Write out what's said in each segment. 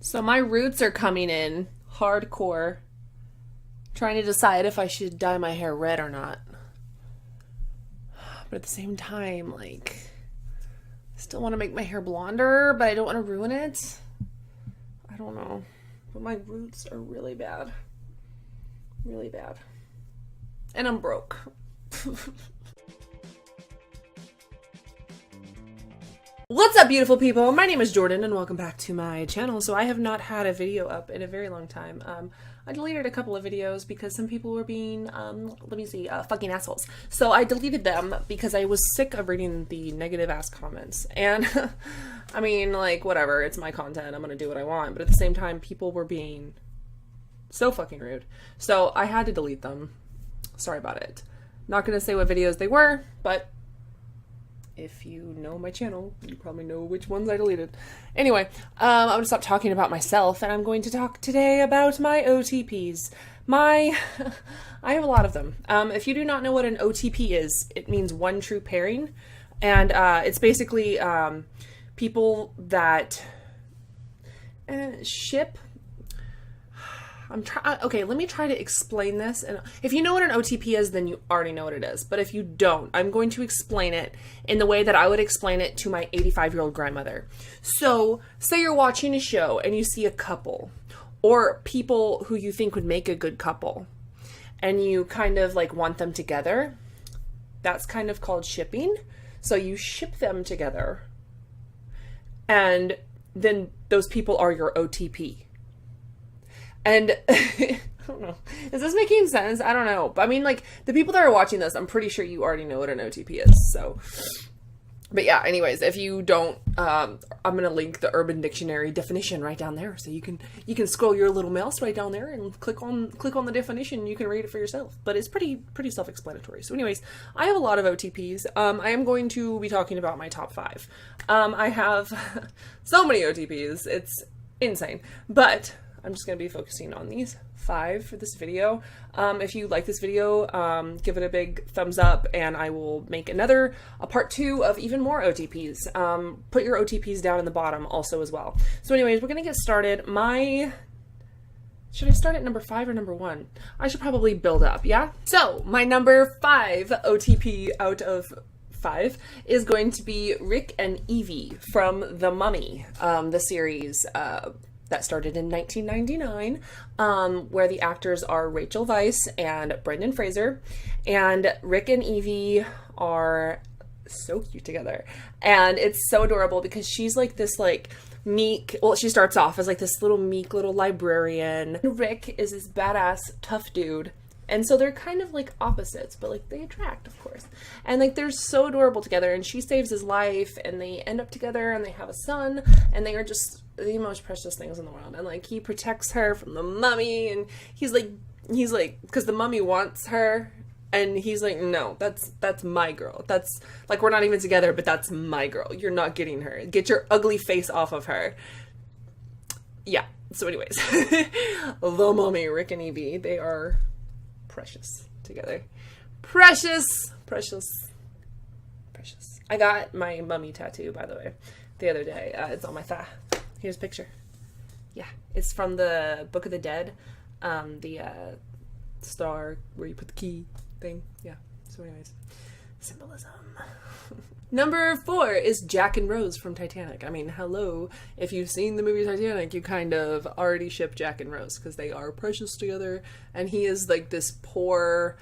So my roots are coming in hardcore, trying to decide if I should dye my hair red or not. But at the same time, like, I still want to make my hair blonder, but I don't want to ruin it. I don't know. But my roots are really bad. Really bad. And I'm broke. What's up, beautiful people? My name is Jordan and welcome back to my channel. So I have not had a video up in a very long time. I deleted a couple of videos because some people were being, fucking assholes. So I deleted them because I was sick of reading the negative ass comments. And I mean, like, whatever, it's my content. I'm gonna do what I want. But at the same time, people were being so fucking rude. So I had to delete them. Sorry about it. Not gonna say what videos they were, but if you know my channel, you probably know which ones I deleted. Anyway, I'm going to stop talking about myself, and I'm going to talk today about my OTPs. I have a lot of them. If you do not know what an OTP is, it means one true pairing, and it's basically people that ship. Okay, let me try to explain this. And if you know what an OTP is, then you already know what it is. But if you don't, I'm going to explain it in the way that I would explain it to my 85-year-old grandmother. So, say you're watching a show and you see a couple or people who you think would make a good couple and you kind of like want them together. That's kind of called shipping. So you ship them together and then those people are your OTP. And I don't know. Is this making sense? I don't know. But I mean, like, the people that are watching this, I'm pretty sure you already know what an OTP is. So, but yeah, anyways, if you don't, I'm going to link the Urban Dictionary definition right down there. So you can scroll your little mouse right down there and click on the definition and you can read it for yourself. But it's pretty self-explanatory. So anyways, I have a lot of OTPs. I am going to be talking about my top 5. I have so many OTPs. It's insane. But I'm just going to be focusing on these 5 for this video. If you like this video, give it a big thumbs up and I will make a part 2 of even more OTPs. Put your OTPs down in the bottom also as well. So anyways, we're going to get started. Should I start at number 5 or number 1? I should probably build up, yeah? So my number 5 OTP out of 5 is going to be Rick and Evie from The Mummy, the series, that started in 1999, where the actors are Rachel Weisz and Brendan Fraser, and Rick and Evie are so cute together, and it's so adorable because she's like this like meek, well, she starts off as like this little meek little librarian. Rick is this badass tough dude. And so they're kind of like opposites, but like they attract, of course. And like they're so adorable together, and she saves his life and they end up together and they have a son, and they are just the most precious things in the world. And like he protects her from the mummy, and he's like because the mummy wants her, and he's like, no, that's my girl. That's like, we're not even together, but that's my girl. You're not getting her. Get your ugly face off of her. Yeah. So anyways, The Mummy, Rick and Evie, they are precious together. Precious. I got my mummy tattoo, by the way, the other day. It's on my thigh. Here's a picture. Yeah, it's from the Book of the Dead, the star where you put the key thing. Yeah. So anyways, symbolism. Number 4 is Jack and Rose from Titanic. I mean, hello. If you've seen the movie Titanic, you kind of already ship Jack and Rose because they are precious together. And he is like this poor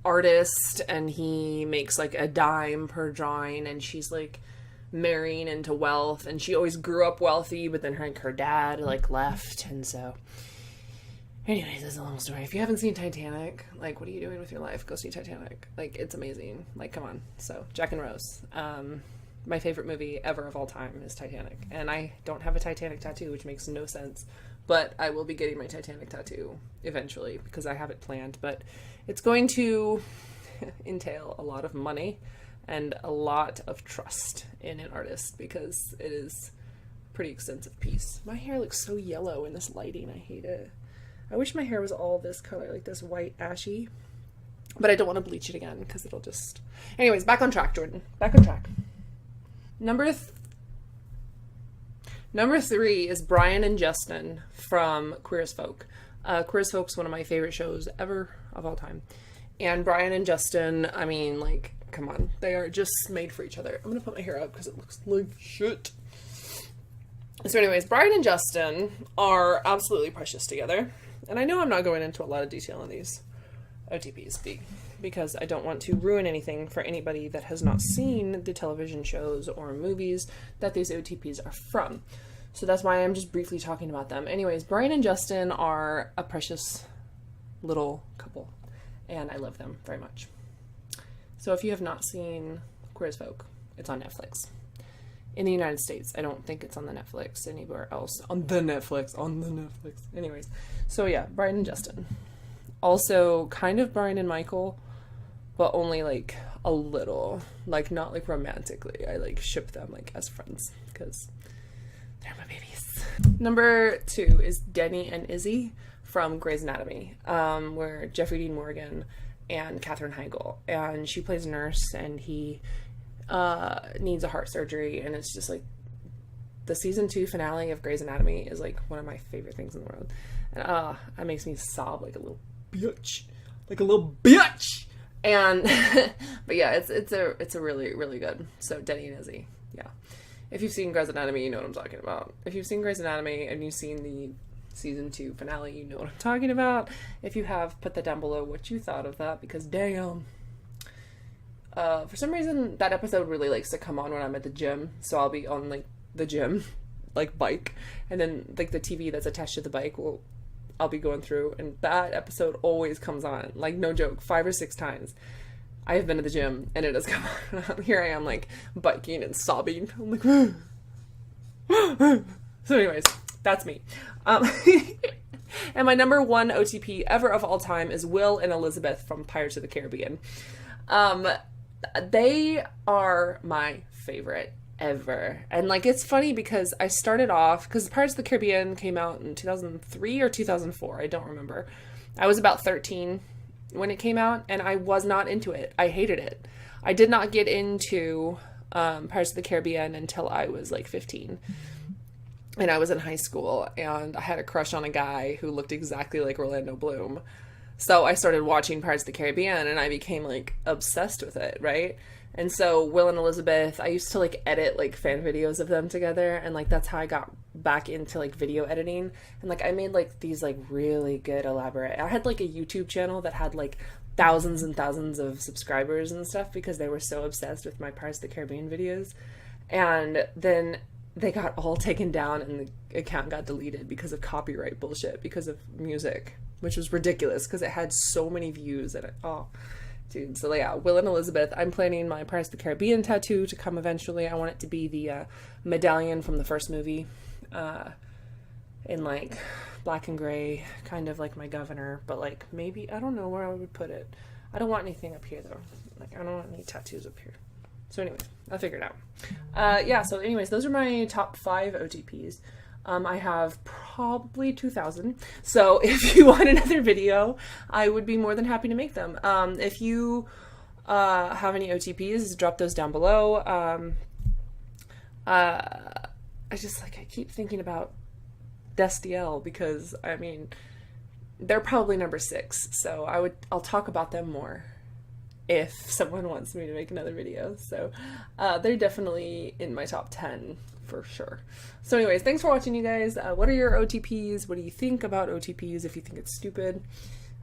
artist and he makes like a dime per drawing, and she's like marrying into wealth, and she always grew up wealthy, but then her dad like left. And so anyways, that's a long story. If you haven't seen Titanic, like, what are you doing with your life? Go see Titanic. Like, it's amazing. Like, come on. So, Jack and Rose. My favorite movie ever of all time is Titanic. And I don't have a Titanic tattoo, which makes no sense. But I will be getting my Titanic tattoo eventually because I have it planned. But it's going to entail a lot of money and a lot of trust in an artist because it is a pretty extensive piece. My hair looks so yellow in this lighting. I hate it. I wish my hair was all this color, like this white ashy, but I don't want to bleach it again because it'll just... Anyways, back on track, Jordan. Back on track. Number Number 3 is Brian and Justin from Queer as Folk. Queer as Folk's one of my favorite shows ever of all time. And Brian and Justin, I mean, like, come on. They are just made for each other. I'm going to put my hair up because it looks like shit. So anyways, Brian and Justin are absolutely precious together. And I know I'm not going into a lot of detail on these OTPs because I don't want to ruin anything for anybody that has not seen the television shows or movies that these OTPs are from. So that's why I'm just briefly talking about them. Anyways, Brian and Justin are a precious little couple, and I love them very much. So if you have not seen Queer as Folk, it's on Netflix. In the United States. I don't think it's on the Netflix anywhere else. On the Netflix. Anyways. So yeah, Brian and Justin. Also, kind of Brian and Michael, but only like a little. Like, not like romantically. I like ship them like as friends because they're my babies. Number 2 is Denny and Izzy from Grey's Anatomy, where Jeffrey Dean Morgan and Katherine Heigl. And she plays a nurse, and he needs a heart surgery, and it's just like the season 2 finale of Grey's Anatomy is like one of my favorite things in the world, and it makes me sob like a little bitch, and but yeah, it's a really, really good. So Denny and Izzy, yeah, if you've seen Grey's Anatomy, you know what I'm talking about. If you've seen Grey's Anatomy and you've seen the season 2 finale, you know what I'm talking about. If you have, put that down below what you thought of that, because damn. For some reason, that episode really likes to come on when I'm at the gym, so I'll be on, like, the gym, like, bike, and then, like, the TV that's attached to the bike I'll be going through, and that episode always comes on, like, no joke, 5 or 6 times. I have been to the gym, and it has come on. Here I am, like, biking and sobbing. I'm like, so anyways, that's me. And my number 1 OTP ever of all time is Will and Elizabeth from Pirates of the Caribbean. They are my favorite ever. And like, it's funny because I started off, because Pirates of the Caribbean came out in 2003 or 2004. I don't remember. I was about 13 when it came out, and I was not into it. I hated it. I did not get into Pirates of the Caribbean until I was like 15. And I was in high school, and I had a crush on a guy who looked exactly like Orlando Bloom. So I started watching Pirates of the Caribbean, and I became, like, obsessed with it, right? And so Will and Elizabeth, I used to, like, edit, like, fan videos of them together, and, like, that's how I got back into, like, video editing. And, like, I made, like, these, like, really good, elaborate... I had, like, a YouTube channel that had, like, thousands and thousands of subscribers and stuff because they were so obsessed with my Pirates of the Caribbean videos. And then they got all taken down, and the account got deleted because of copyright bullshit, because of music, which was ridiculous because it had so many views, and dude. So yeah, Will and Elizabeth. I'm planning my Pirates of the Caribbean tattoo to come eventually. I want it to be the medallion from the first movie, in like black and gray, kind of like my governor, but like maybe, I don't know where I would put it. I don't want anything up here though. Like, I don't want any tattoos up here. So anyways, I'll figure it out. Yeah, so anyways, those are my top 5 OTPs. I have probably 2,000. So if you want another video, I would be more than happy to make them. If you have any OTPs, drop those down below. I keep thinking about Destiel because, I mean, they're probably number 6. So I'll talk about them more if someone wants me to make another video. So they're definitely in my top 10 for sure. So anyways, thanks for watching, you guys. What are your OTPs? What do you think about OTPs? If you think it's stupid,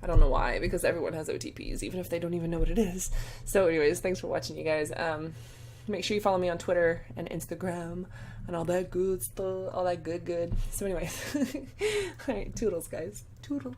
I don't know why, because everyone has OTPs, even if they don't even know what it is. So anyways, thanks for watching, you guys. Make sure you follow me on Twitter and Instagram and all that good stuff, all that good. So anyways, all right, toodles, guys. Toodles.